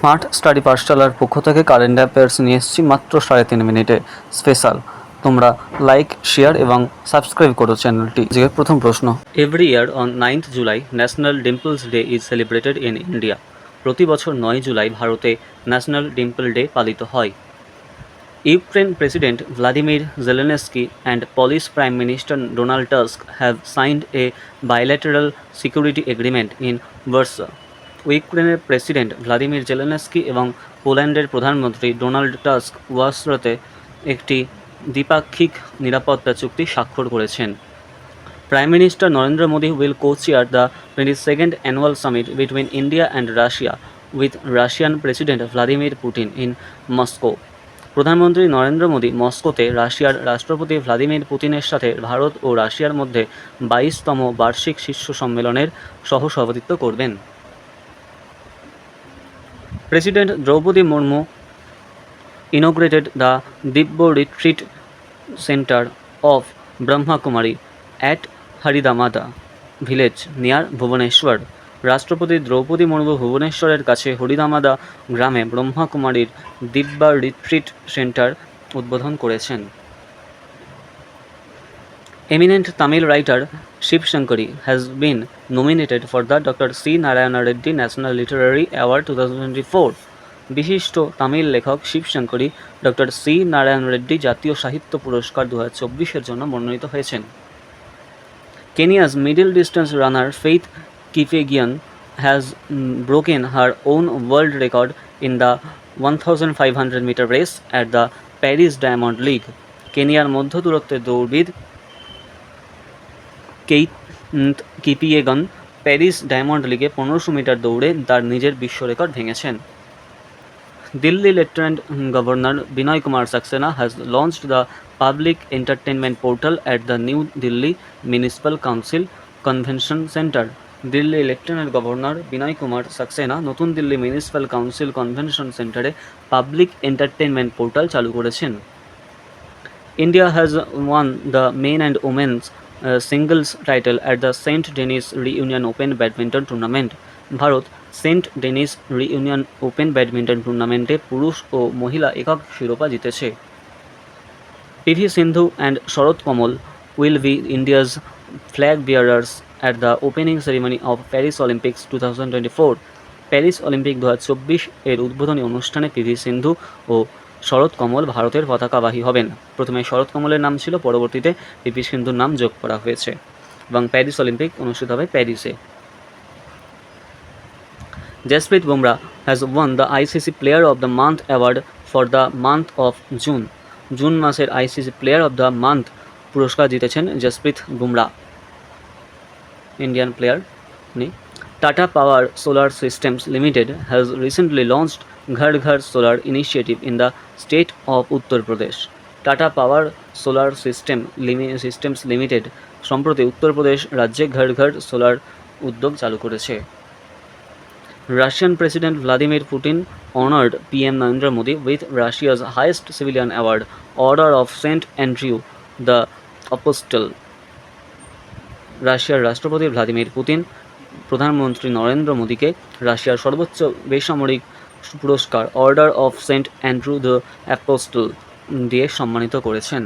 Smart study পাঠশালার পক্ষ থেকে current affairs নিয়ে এসেছি মাত্র 3.5 মিনিটে স্পেশাল। তোমরা লাইক, শেয়ার এবং সাবস্ক্রাইব করো চ্যানেলটি। আজকের প্রথম প্রশ্ন, every year on 9th July National Dimples Day is celebrated in India. প্রতি বছর 9 জুলাই ভারতে ন্যাশনাল ডিম্পল ডে পালিত হয়। Ukraine President Vladimir Zelensky and Polish Prime Minister Donald Tusk have signed a bilateral security agreement in Warsaw. ইউক্রেনের president Vladimir Zelensky এবং পোল্যান্ডের প্রধানমন্ত্রী Donald Tusk ওয়ার্সোতে একটি দ্বিপাক্ষিক নিরাপত্তা চুক্তি স্বাক্ষর করেছেন। Prime Minister Narendra Modi will co-chair the 22nd annual summit between India and Russia with Russian President Vladimir Putin in Moscow. প্রধানমন্ত্রী নরেন্দ্র মোদী মস্কোতে রাশিয়ার রাষ্ট্রপতি ভ্লাদিমির পুতিনের সাথে ভারত ও রাশিয়ার মধ্যে 22তম বার্ষিক শীর্ষ সম্মেলনের সহ-সভাপতিত্ব করবেন। President Draupadi Murmu inaugurated the Dibbo Retreat Center of Brahma Kumari at Haridamada village near Bhubaneswar. রাষ্ট্রপতি দ্রৌপদী মুর্মু ভুবনেশ্বরের কাছে হরিদামাদা গ্রামে ব্রহ্মাকুমারীর দিব্যা রিট্রিট সেন্টার উদ্বোধন করেছেন। Eminent Tamil writer Shiv Shankari has been nominated for the Dr. C. Narayana Reddy National Literary Award 2024. বিশিষ্ট তামিল লেখক Shiva Shankari doctor C Narayan Reddy জাতীয় সাহিত্য পুরস্কার 2024-এর জন্য মনোনীত হয়েছেন। কেনিয়া's middle distance runner Faith Kipyegon has broken her own world record in the 1500-meter race at the Paris Diamond League. কেনিয়ার মধ্য দূরত্বের দৌড়বিদ কেইথ কিপিয়েগন প্যারিস ডায়মন্ড লিগে 1500 মিটার দৌড়ে তার নিজের বিশ্ব রেকর্ড ভেঙেছেন। Delhi lieutenant governor Vinai Kumar Saxena has launched the public entertainment portal at the New Delhi Municipal Council Convention Center. Delhi lieutenant governor Vinai Kumar Saxena নতুন দিল্লি মিউনিসিপ্যাল কাউন্সিল কনভেনশন সেন্টারে পাবলিক এন্টারটেনমেন্ট পোর্টাল চালু করেছেন। India has won the men and women's singles title at the Saint Denis Reunion Open Badminton Tournament. Bharat Saint Denis Reunion Open Badminton টুর্নামেন্টে পুরুষ ও মহিলা একক শিরোপা জিতেছে। PV Sindhu and Sharath Kamal will be India's flag bearers at the opening ceremony of Paris Olympics 2024. Paris Olympic 2024 এর উদ্বোধনী অনুষ্ঠানে পিভি সিন্ধু ও শরৎ কমল ভারতের পতাকাবাহী হবেন। প্রথমে শরৎ কমলের নাম ছিল, পরবর্তীতে পিভি সিন্ধুর নাম যোগ করা হয়েছে এবং প্যারিস অলিম্পিক অনুষ্ঠিত হবে প্যারিসে। Jasprit Bumrah has won the ICC Player of the Month award for the month of June. June মাসের ICC Player of the Month পুরস্কার জিতেছেন জসপ্রীত বুমরাহ, ইন্ডিয়ান প্লেয়ার উনি। Tata Power Solar Systems Limited has recently launched Ghar Ghar Solar initiative in the state of Uttar Pradesh. Tata Power Solar Systems Limited সম্প্রতি উত্তরপ্রদেশ রাজ্যে ঘর ঘর solar উদ্যোগ চালু করেছে। Russian President Vladimir Putin honored PM Narendra Modi with Russia's highest civilian award, Order of Saint Andrew the Apostle. রাশিয়ার রাষ্ট্রপতি Vladimir Putin প্রধানমন্ত্রী নরেন্দ্র মোদীকে রাশিয়ার সর্বোচ্চ বেসামরিক পুরস্কার Order of Saint Andrew the Apostle দিয়ে সম্মানিত করেছেন।